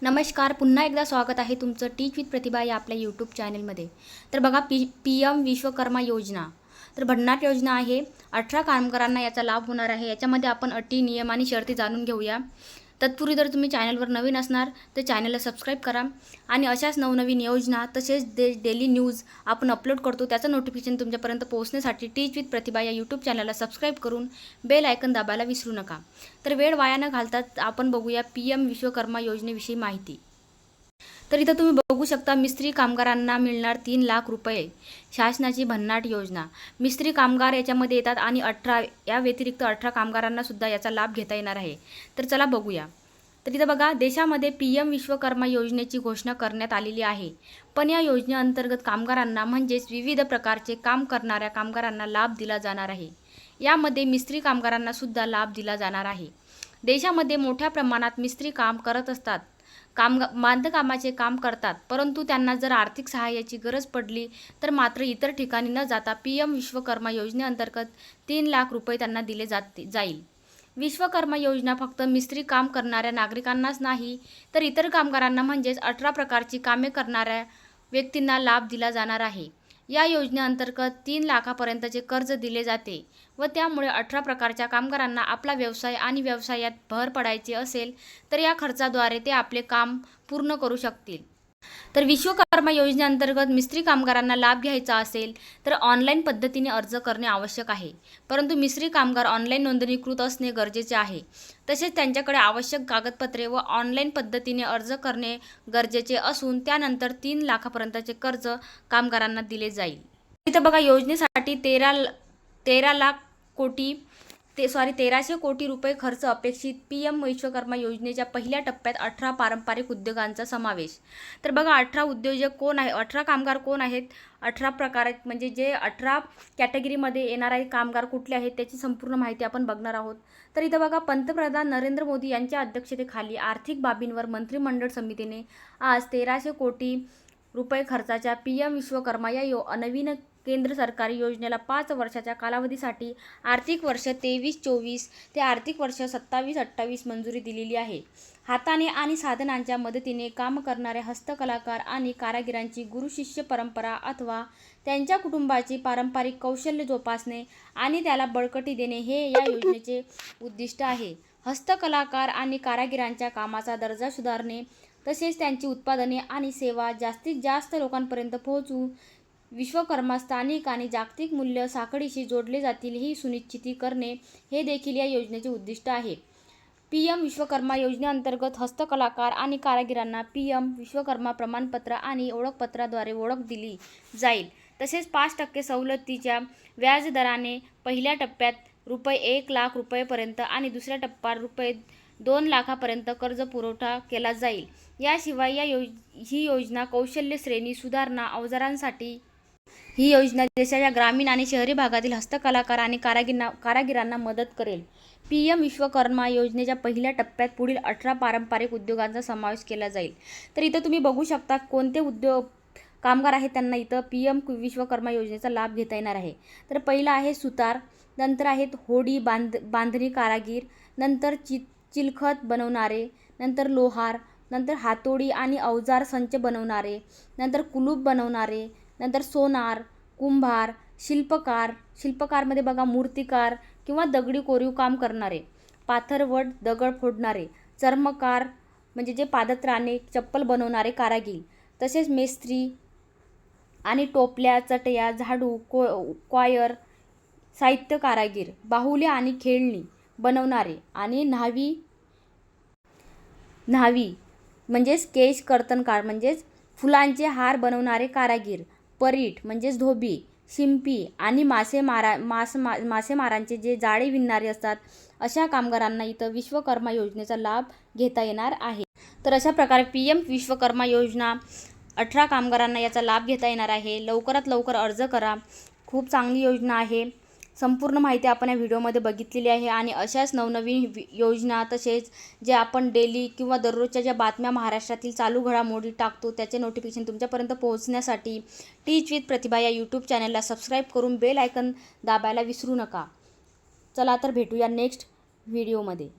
नमस्कार, पुन्हा एकदा स्वागत आहे तुमचं टीच विथ प्रतिभा या आपल्या यूट्यूब चॅनलमध्ये. तर बघा पी एम विश्वकर्मा योजना तर भन्नाट योजना आहे. 18 कामगारांना याचा लाभ होणार आहे. याच्यामध्ये आपण अटी, नियम आणि शर्ती जाणून घेऊया. तत्पूर्वी जर तुम्ही चॅनलवर नवीन असणार तर चॅनलला सबस्क्राईब करा आणि अशाच नवनवीन योजना तसेच डेली न्यूज आपण अपलोड करतो त्याचं नोटिफिकेशन तुमच्यापर्यंत पोहोचण्यासाठी टीच विथ प्रतिभा या यूट्यूब चॅनलला सबस्क्राईब करून बेल आयकन दाबायला विसरू नका. तर वेळ वाया न घालता आपण बघूया PM विश्वकर्मा योजनेविषयी माहिती. तर इथं तुम्ही बघू शकता, मिस्त्री कामगारांना मिळणार 3 लाख रुपये. शासनाची भन्नाट योजना. मिस्त्री कामगार याच्यामध्ये येतात आणि या व्यतिरिक्त 18 कामगारांना सुद्धा याचा लाभ घेता येणार आहे. तर चला बघूया. तर इथं बघा, देशामध्ये PM विश्वकर्मा योजनेची घोषणा करण्यात आलेली आहे. पण या योजनेअंतर्गत कामगारांना म्हणजेच विविध प्रकारचे काम करणाऱ्या कामगारांना लाभ दिला जाणार आहे. यामध्ये मिस्त्री कामगारांना सुद्धा लाभ दिला जाणार आहे. देशामध्ये मोठ्या प्रमाणात मिस्त्री काम करत असतात. बांधकामाचे काम करतात, परंतु त्यांना जर आर्थिक सहाय्याची गरज पडली तर मात्र इतर ठिकाणी न जाता PM विश्वकर्मा योजनेअंतर्गत 3 लाख रुपये त्यांना दिले जाईल. विश्वकर्मा योजना फक्त मिस्त्री काम करणाऱ्या नागरिकांनाच नाही तर इतर कामगारांना म्हणजेच 18 प्रकारची कामे करणाऱ्या व्यक्तींना लाभ दिला जाणार आहे. या योजनेअंतर्गत 3 लाखापर्यंतचे कर्ज दिले जाते व त्यामुळे 18 प्रकारच्या कामगारांना आपला व्यवसाय आणि व्यवसायात भर पडायची असेल तर या खर्चाद्वारे ते आपले काम पूर्ण करू शकतील. तर विश्वकर्मा योजनेअंतर्गत मिस्त्री कामगारांना लाभ घ्यायचा असेल तर ऑनलाईन पद्धतीने अर्ज करणे आवश्यक आहे. परंतु मिस्त्री कामगार ऑनलाईन नोंदणीकृत असणे गरजेचे आहे. तसेच त्यांच्याकडे आवश्यक कागदपत्रे व ऑनलाईन पद्धतीने अर्ज करणे गरजेचे असून त्यानंतर 3 लाखापर्यंतचे कर्ज कामगारांना दिले जाईल. इथं बघा, योजनेसाठी 1300 कोटी रुपये खर्च अपेक्षित. PM विश्वकर्मा योजनेच्या पहिल्या टप्प्यात 18 पारंपरिक उद्योगांचा समावेश. तर बघा, 18 उद्योजक कोण आहे, 18 कामगार कोण आहेत, 18 प्रकार आहेत, म्हणजे जे 18 कॅटेगरीमध्ये येणारे कामगार कुठले आहेत त्याची संपूर्ण माहिती आपण बघणार आहोत. तर इथं बघा, पंतप्रधान नरेंद्र मोदी यांच्या अध्यक्षतेखाली आर्थिक बाबींवर मंत्रिमंडळ समितीने आज 1300 कोटी रुपये खर्चाच्या PM विश्वकर्मा या नवीन केंद्र सरकारी योजनेला 5 वर्षाच्या कालावधीसाठी आर्थिक वर्ष 23-24 ते आर्थिक वर्ष 27-28 मंजुरी दिलेली आहे. हाताने आणि साधनांच्या मदतीने काम करणाऱ्या हस्तकलाकार आणि कारागिरांची गुरुशिष्य परंपरा अथवा त्यांच्या कुटुंबाची पारंपरिक कौशल्य जोपासणे आणि त्याला बळकटी देणे हे या योजनेचे उद्दिष्ट आहे. हस्तकलाकार आणि कारागिरांच्या कामाचा दर्जा सुधारणे तसेच त्यांची उत्पादने आणि सेवा जास्तीत जास्त लोकांपर्यंत पोहोचवून विश्वकर्मा स्थानिक आणि जागतिक मूल्य साखळीशी जोडले जातील ही सुनिश्चिती करणे हे देखील या योजनेचे उद्दिष्ट आहे. PM विश्वकर्मा योजनेअंतर्गत हस्तकलाकार आणि कारागिरांना PM विश्वकर्मा प्रमाणपत्र आणि ओळखपत्राद्वारे ओळख दिली जाईल. तसेच 5% सवलतीच्या व्याजदराने पहिल्या टप्प्यात ₹1 लाख रुपयेपर्यंत आणि दुसऱ्या टप्प्यात ₹2 लाखापर्यंत कर्ज पुरवठा केला जाईल. याशिवाय ही योजना कौशल्य श्रेणी सुधारणा अवजारांसाठी ही योजना देशाच्या ग्रामीण आणि शहरी भागातील हस्तकलाकार आणि कारागिरांना मदत करेल. PM विश्वकर्मा योजनेच्या पहिल्या टप्प्यात पुढील 18 पारंपरिक उद्योगांचा समावेश केला जाईल. तर इथं तुम्ही बघू शकता कोणते कामगार आहेत त्यांना इथं PM विश्वकर्मा योजनेचा लाभ घेता येणार आहे. तर पहिला आहे सुतार, नंतर आहेत होडी बांधणी कारागीर, नंतर चिलखत बनवणारे, नंतर लोहार, नंतर हातोडी आणि अवजार संच बनवणारे, नंतर कुलूप बनवणारे, नंतर सोनार, कुंभार, शिल्पकारमध्ये बघा मूर्तिकार किंवा दगडी कोरीव काम करणारे, पाथरवट दगड फोडणारे, चर्मकार म्हणजे जे पादत्राणे चप्पल बनवणारे कारागीर, तसेच मेस्त्री आणि टोपल्या, चटया, झाडू, क्वायर साहित्य कारागीर, बाहुल्या आणि खेळणी बनवणारे आणि न्हावी म्हणजेच केश कर्तनकार म्हणजेच फुलांचे हार बनवणारे कारागीर, परीट म्हणजेच धोबी, शिंपी आणि मासेमारांचे जे जाळे विणणारे असतात अशा कामगारांना इथं विश्वकर्मा योजनेचा लाभ घेता येणार आहे. तर अशा प्रकारे PM विश्वकर्मा योजना 18 कामगारांना याचा लाभ घेता येणार आहे. लवकरात लवकर अर्ज करा. खूप चांगली योजना आहे. संपूर्ण माहिती आपण या व्हिडिओमध्ये बघितलेली आहे आणि अशाच नवनवीन योजना तसेच जे आपण डेली किंवा दररोजच्या ज्या बातम्या महाराष्ट्रातील चालू घडामोडी टाकतो त्याचे नोटिफिकेशन तुमच्यापर्यंत पोहोचण्यासाठी टीच विथ प्रतिभा या यूट्यूब चॅनलला सबस्क्राईब करून बेल आयकन दाबायला विसरू नका. चला तर भेटूया नेक्स्ट व्हिडिओमध्ये.